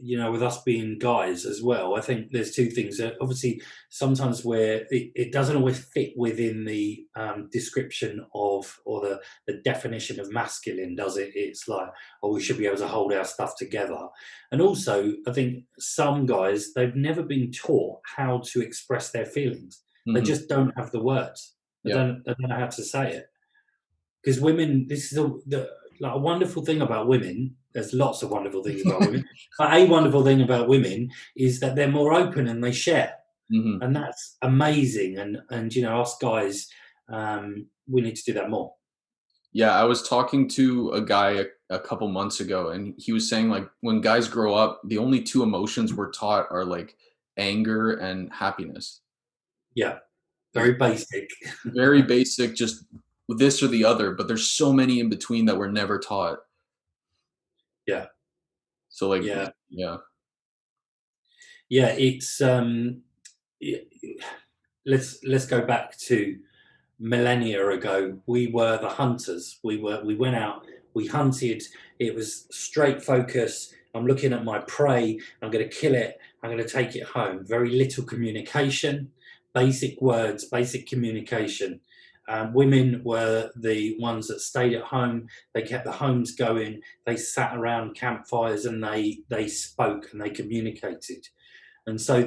with us being guys as well, I think there's two things. Obviously, sometimes where it doesn't always fit within the description of, or the definition of masculine, does it? It's like, oh, we should be able to hold our stuff together. And also, I think some guys, they've never been taught how to express their feelings. They Hmm. just don't have the words. Yeah. They don't know how to say it. Because women, this is like a wonderful thing about women. There's lots of wonderful things about women, but a wonderful thing about women is that they're more open and they share, Hmm. and that's amazing. And us guys, we need to do that more. Yeah, I was talking to a guy a couple months ago, and he was saying like when guys grow up, the only two emotions we're taught are like anger and happiness. Yeah, Like very basic. very basic, just this or the other, but there's so many in between that we're never taught. Yeah, So like, yeah, yeah. yeah. It's y- let's go back to millennia ago. We were the hunters. We went out, we hunted. It was straight focus. I'm looking at my prey, I'm going to kill it, I'm going to take it home. Very little communication, basic words, basic communication. Women were the ones that stayed at home. They kept the homes going. They sat around campfires and they spoke and they communicated. And so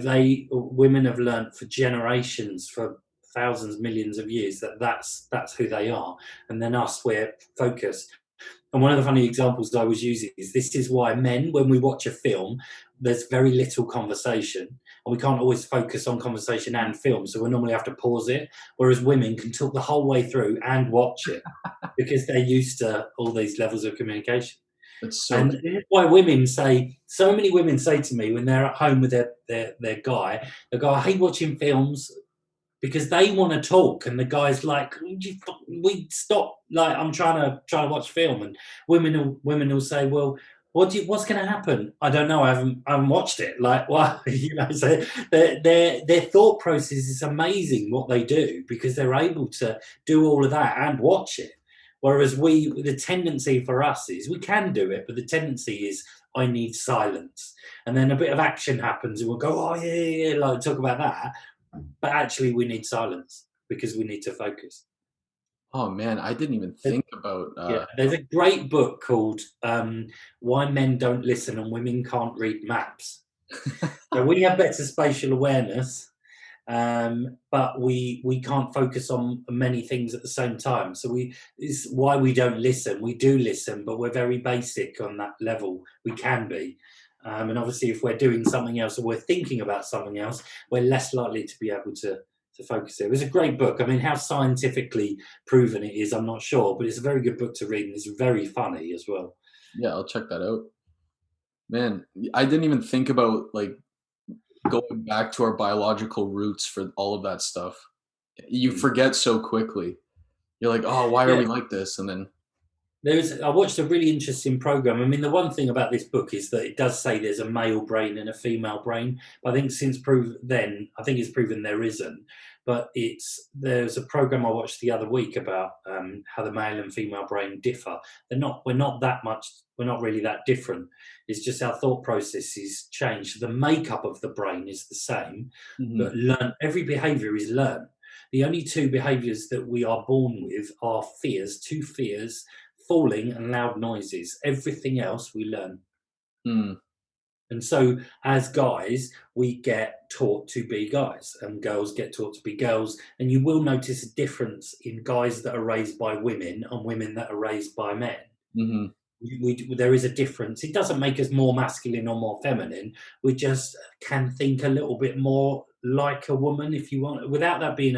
women have learnt for generations, for thousands, millions of years, that's who they are. And then us, we're focused. And one of the funny examples that I was using is, this is why men, when we watch a film, there's very little conversation, and we can't always focus on conversation and film, so we normally have to pause it. Whereas women can talk the whole way through and watch it because they're used to all these levels of communication. That's so And this is why so many women say to me when they're at home with their guy, they go, I hate watching films, because they want to talk. And the guy's like, we stop. Like, I'm trying to watch film. And women will say, well, what's going to happen? I don't know. I haven't watched it. Like, well, so their thought process is amazing what they do, because they're able to do all of that and watch it. Whereas the tendency for us is, we can do it, but the tendency is, I need silence. And then a bit of action happens and we'll go, oh, yeah, like talk about that. But actually, we need silence because we need to focus. oh man, I didn't even There's, think about yeah, there's a great book called Why Men Don't Listen and Women Can't Read Maps. So we have better spatial awareness, but we can't focus on many things at the same time. So it's why we don't listen. We do listen, but we're very basic on that level. We can be. And obviously, if we're doing something else or we're thinking about something else, we're less likely to be able to focus it. It was a great book. I mean, how scientifically proven it is, I'm not sure, but it's a very good book to read, and it's very funny as well. yeah, I'll check that out. Man, I didn't even think about like going back to our biological roots for all of that stuff. You Mm. forget so quickly. You're like, "Oh, why are Yeah, we like this?" And then I watched a really interesting program. I mean, the one thing about this book is that it does say there's a male brain and a female brain, but I think I think it's proven there isn't. But there's a program I watched the other week about how the male and female brain differ. We're not that much. We're not really that different. It's just our thought processes change. The makeup of the brain is the same, mhm, but every behaviour is learned. The only two behaviours that we are born with are two fears: falling and loud noises. Everything else we learn. mm, And so, as guys, we get taught to be guys, and girls get taught to be girls. And you will notice a difference in guys that are raised by women and women that are raised by men. mhm. There is a difference. It doesn't make us more masculine or more feminine. We just can think a little bit more like a woman, if you want, without that being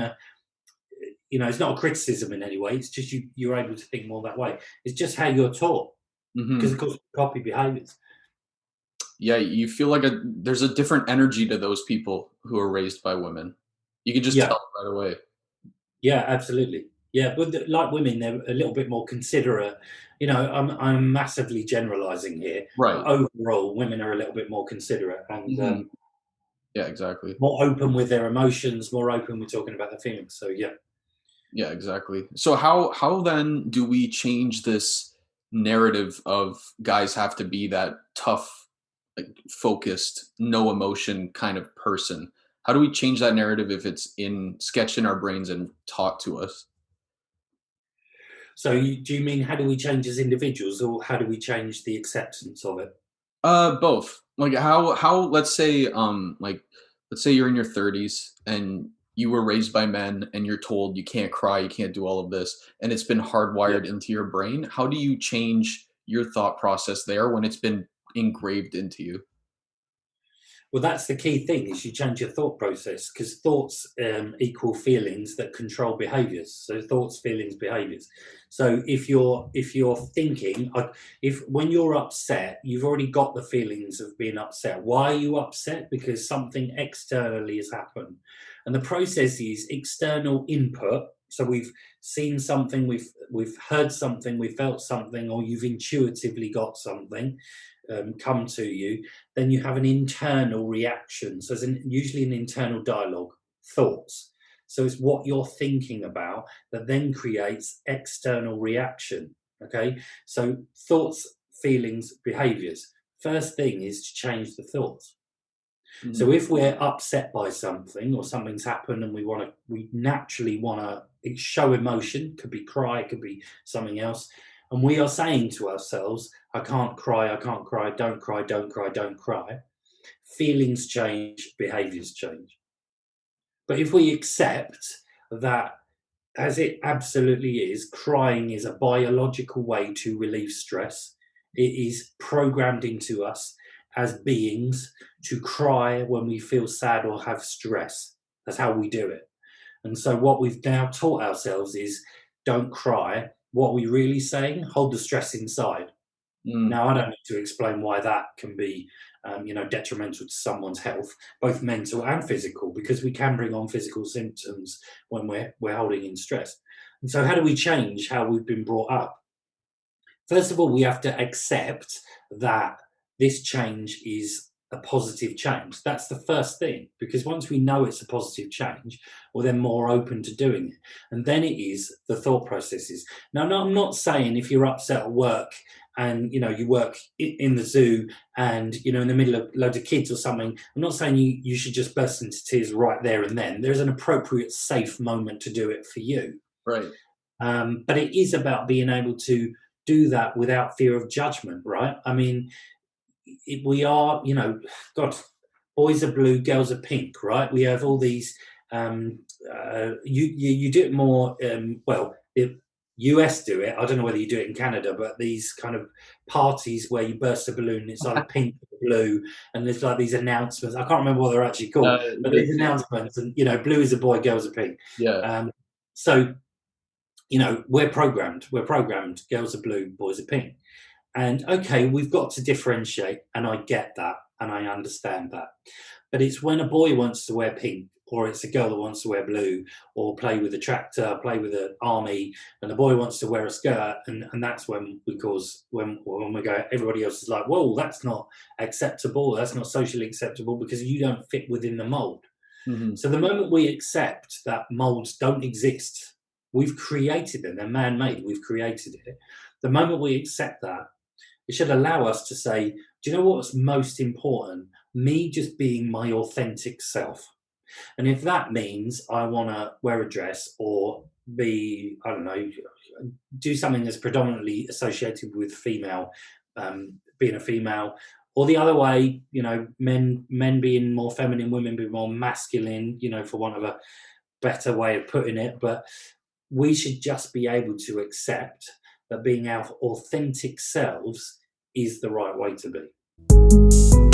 it's not a criticism in any way. It's just you're able to think more that way. It's just how you're taught, because Mhm. of course we copy behaviors. Yeah, you feel like there's a different energy to those people who are raised by women. You can just Yeah, tell right away. yeah, absolutely. Yeah, but like women, they're a little bit more considerate. I'm massively generalizing here, but Right. overall, women are a little bit more considerate and Mhm. Yeah, exactly. more open with their emotions, more open with talking about their feelings. So yeah. Yeah, exactly. So how then do we change this narrative of guys have to be that tough like focused, no emotion kind of person. How do we change that narrative if it's sketched in our brains and taught to us? So do you mean how do we change as individuals, or how do we change the acceptance of it? Both. Like how let's say you're in your 30s and you were raised by men and you're told you can't cry, you can't do all of this, and it's been Yeah. hardwired into your brain. How do you change your thought process there when it's been engraved into you? Well, that's the key thing, is you change your thought process, because thoughts equal feelings that control behaviors. So thoughts, feelings, behaviors. So if you're thinking, if when you're upset, you've already got the feelings of being upset. Why are you upset? Because something externally has happened, and the process is external input. So we've seen something, we've heard something, we felt something, or you've intuitively got something come to you. Then you have an internal reaction. So there's usually an internal dialogue, thoughts. So it's what you're thinking about that then creates external reaction. Okay. So thoughts, feelings, behaviors. First thing is to change the thoughts. So Mhm. if we're upset by something, or something's happened and we naturally want to show emotion, could be cry, could be something else, and we are saying to ourselves, I can't cry, I can't cry, don't cry, don't cry, don't cry. Feelings change, behaviors change. But if we accept that, as it absolutely is, crying is a biological way to relieve stress. It is programmed into us as beings to cry when we feel sad or have stress. That's how we do it. And so, what we've now taught ourselves is don't cry. What are we really saying? Hold the stress inside. Mm, Now, I don't need to explain why that can be, detrimental to someone's health, both mental and physical, because we can bring on physical symptoms when we're holding in stress. And so, how do we change how we've been brought up? First of all, we have to accept that this change is a positive change. That's the first thing, because once we know it's a positive change, we're then more open to doing it. And then it is the thought processes. Now, no, I'm not saying if you're upset at work and you work in the zoo and in the middle of loads of kids or something, I'm not saying you should just burst into tears right there and then. There's an appropriate, safe moment to do it for you. right. But it is about being able to do that without fear of judgment, right? I mean, we are, God, boys are blue, girls are pink, right? We have all these. You do it more. Well, the US do it. I don't know whether you do it in Canada, but these kind of parties where you burst a balloon, it's either pink or blue, and there's like these announcements. I can't remember what they're actually called, but Like, these announcements, and blue is a boy, girls are pink. yeah. Um, so we're programmed, girls are blue, boys are pink. And okay, we've got to differentiate, and I get that and I understand that. But it's when a boy wants to wear pink, or it's a girl that wants to wear blue, or play with a tractor, play with an army, and the boy wants to wear a skirt, and that's when when we go, everybody else is like, whoa, that's not acceptable, that's not socially acceptable because you don't fit within the mold. Mhm. So the moment we accept that molds don't exist, we've created them, they're man made, we've created it. The moment we accept that, it should allow us to say, do you know what's most important? Me just being my authentic self. And if that means I want to wear a dress or be, I don't know, do something that's predominantly associated with female, being a female, or the other way, men being more feminine, women being more masculine, for want of a better way of putting it. But we should just be able to accept that being our authentic selves is the right way to be.